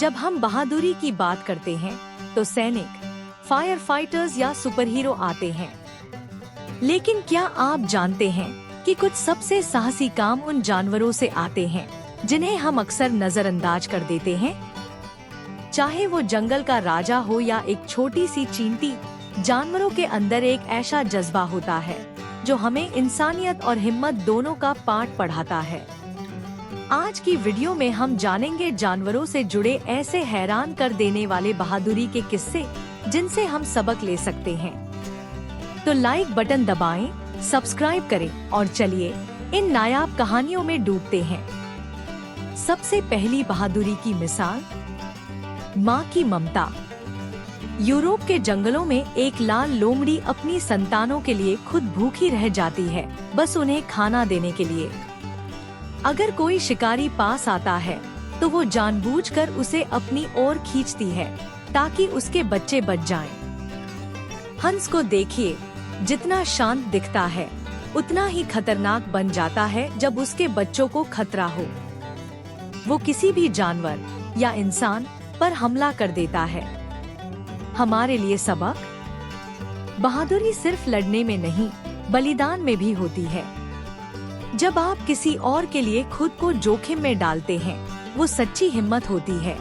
जब हम बहादुरी की बात करते हैं तो सैनिक, फायर फाइटर्स या सुपर हीरो आते हैं। लेकिन क्या आप जानते हैं कि कुछ सबसे साहसी काम उन जानवरों से आते हैं जिन्हें हम अक्सर नजरअंदाज कर देते हैं? चाहे वो जंगल का राजा हो या एक छोटी सी चींटी, जानवरों के अंदर एक ऐसा जज्बा होता है जो हमें इंसानियत और हिम्मत दोनों का पाठ पढ़ाता है। आज की वीडियो में हम जानेंगे जानवरों से जुड़े ऐसे हैरान कर देने वाले बहादुरी के किस्से जिनसे हम सबक ले सकते हैं। तो लाइक बटन दबाएं, सब्सक्राइब करें और चलिए इन नायाब कहानियों में डूबते हैं। सबसे पहली बहादुरी की मिसाल, माँ की ममता। यूरोप के जंगलों में एक लाल लोमड़ी अपनी संतानों के लिए खुद भूखी रह जाती है, बस उन्हें खाना देने के लिए। अगर कोई शिकारी पास आता है तो वो जानबूझकर उसे अपनी ओर खींचती है ताकि उसके बच्चे बच जाएं। हंस को देखिए, जितना शांत दिखता है उतना ही खतरनाक बन जाता है जब उसके बच्चों को खतरा हो। वो किसी भी जानवर या इंसान पर हमला कर देता है। हमारे लिए सबक, बहादुरी सिर्फ लड़ने में नहीं, बलिदान में भी होती है। जब आप किसी और के लिए खुद को जोखिम में डालते हैं, वो सच्ची हिम्मत होती है।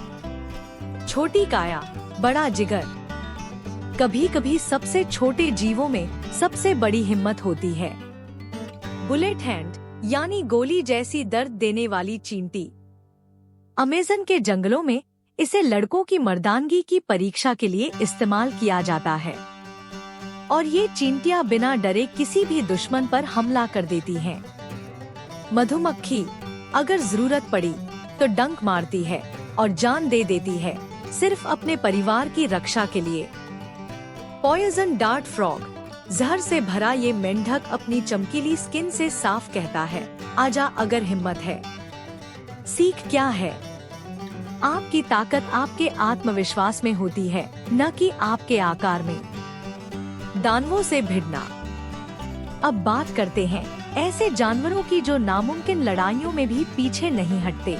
छोटी काया, बड़ा जिगर। कभी कभी सबसे छोटे जीवों में सबसे बड़ी हिम्मत होती है। बुलेट हैंड यानी गोली जैसी दर्द देने वाली चींटी। अमेज़न के जंगलों में इसे लड़कों की मर्दानगी की परीक्षा के लिए इस्तेमाल किया जाता है और ये चींटियां बिना डरे किसी भी दुश्मन पर हमला कर देती हैं। मधुमक्खी, अगर जरूरत पड़ी तो डंक मारती है और जान दे देती है, सिर्फ अपने परिवार की रक्षा के लिए। पॉइजन डार्ट फ्रॉग, जहर से भरा ये मेंढक अपनी चमकीली स्किन से साफ कहता है, आजा अगर हिम्मत है। सीख क्या है? आपकी ताकत आपके आत्मविश्वास में होती है, न कि आपके आकार में। दानवों से भिड़ना। अब बात करते हैं ऐसे जानवरों की जो नामुमकिन लड़ाइयों में भी पीछे नहीं हटते।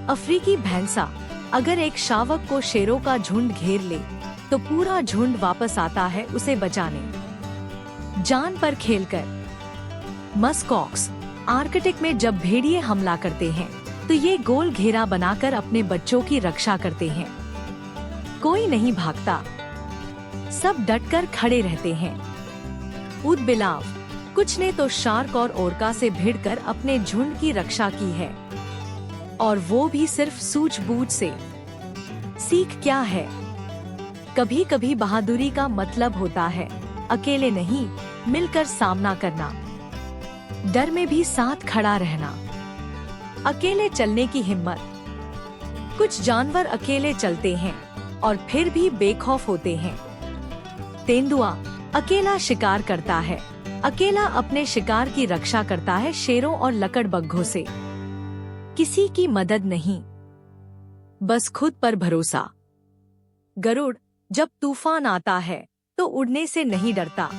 अफ्रीकी भैंसा, अगर एक शावक को शेरों का झुंड घेर ले तो पूरा झुंड वापस आता है उसे बचाने, जान पर खेलकर। मस्कॉक्स, आर्कटिक में जब भेड़िए हमला करते हैं तो ये गोल घेरा बनाकर अपने बच्चों की रक्षा करते हैं। कोई नहीं भागता, सब डटकर खड़े रहते हैं। ऊदबिलाव, कुछ ने तो शार्क और ओरका से भिड़कर अपने झुंड की रक्षा की है, और वो भी सिर्फ सूझबूझ से। सीख क्या है? कभी कभी बहादुरी का मतलब होता है अकेले नहीं, मिलकर सामना करना, डर में भी साथ खड़ा रहना। अकेले चलने की हिम्मत। कुछ जानवर अकेले चलते हैं और फिर भी बेखौफ होते हैं। तेंदुआ अकेला शिकार करता है, अकेला अपने शिकार की रक्षा करता है शेरों और लकड़बग्घों से। किसी की मदद नहीं, बस खुद पर भरोसा। गरुड़, जब तूफान आता है तो उड़ने से नहीं डरता,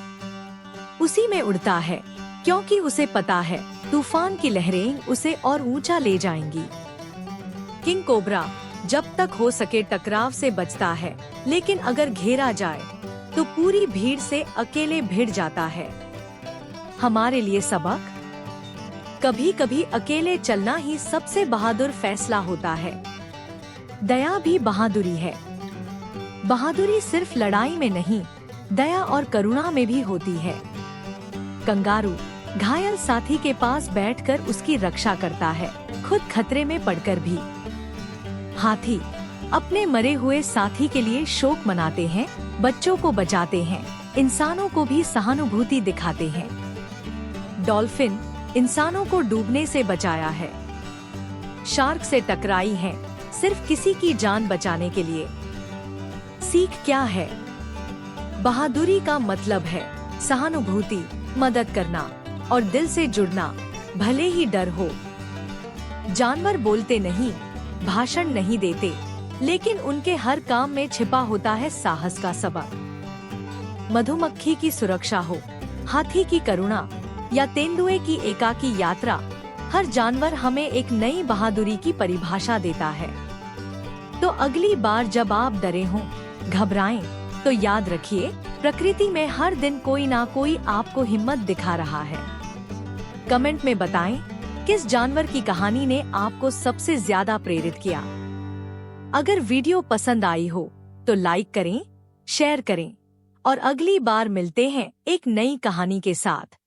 उसी में उड़ता है क्योंकि उसे पता है तूफान की लहरें उसे और ऊंचा ले जाएंगी। किंग कोबरा, जब तक हो सके टकराव से बचता है, लेकिन अगर घेरा जाए तो पूरी भीड़ से अकेले भिड़ जाता है। हमारे लिए सबक, कभी कभी अकेले चलना ही सबसे बहादुर फैसला होता है। दया भी बहादुरी है। बहादुरी सिर्फ लड़ाई में नहीं, दया और करुणा में भी होती है। कंगारू, घायल साथी के पास बैठकर उसकी रक्षा करता है, खुद खतरे में पड़कर भी। हाथी, अपने मरे हुए साथी के लिए शोक मनाते हैं, बच्चों को बचाते हैं, इंसानों को भी सहानुभूति दिखाते हैं। डॉल्फिन, इंसानों को डूबने से बचाया है। शार्क से टकराई है, सिर्फ किसी की जान बचाने के लिए। सीख क्या है? बहादुरी का मतलब है सहानुभूति, मदद करना और दिल से जुड़ना, भले ही डर हो। जानवर बोलते नहीं, भाषण नहीं देते, लेकिन उनके हर काम में छिपा होता है साहस का सबक। मधुमक्खी की सुरक्षा हो, हाथी की करुणा या तेंदुए की एकाकी यात्रा, हर जानवर हमें एक नई बहादुरी की परिभाषा देता है। तो अगली बार जब आप डरे हों, घबराएं, तो याद रखिए, प्रकृति में हर दिन कोई ना कोई आपको हिम्मत दिखा रहा है। कमेंट में बताएं किस जानवर की कहानी ने आपको सबसे ज्यादा प्रेरित किया। अगर वीडियो पसंद आई हो तो लाइक करें, शेयर करें और अगली बार मिलते हैं एक नई कहानी के साथ।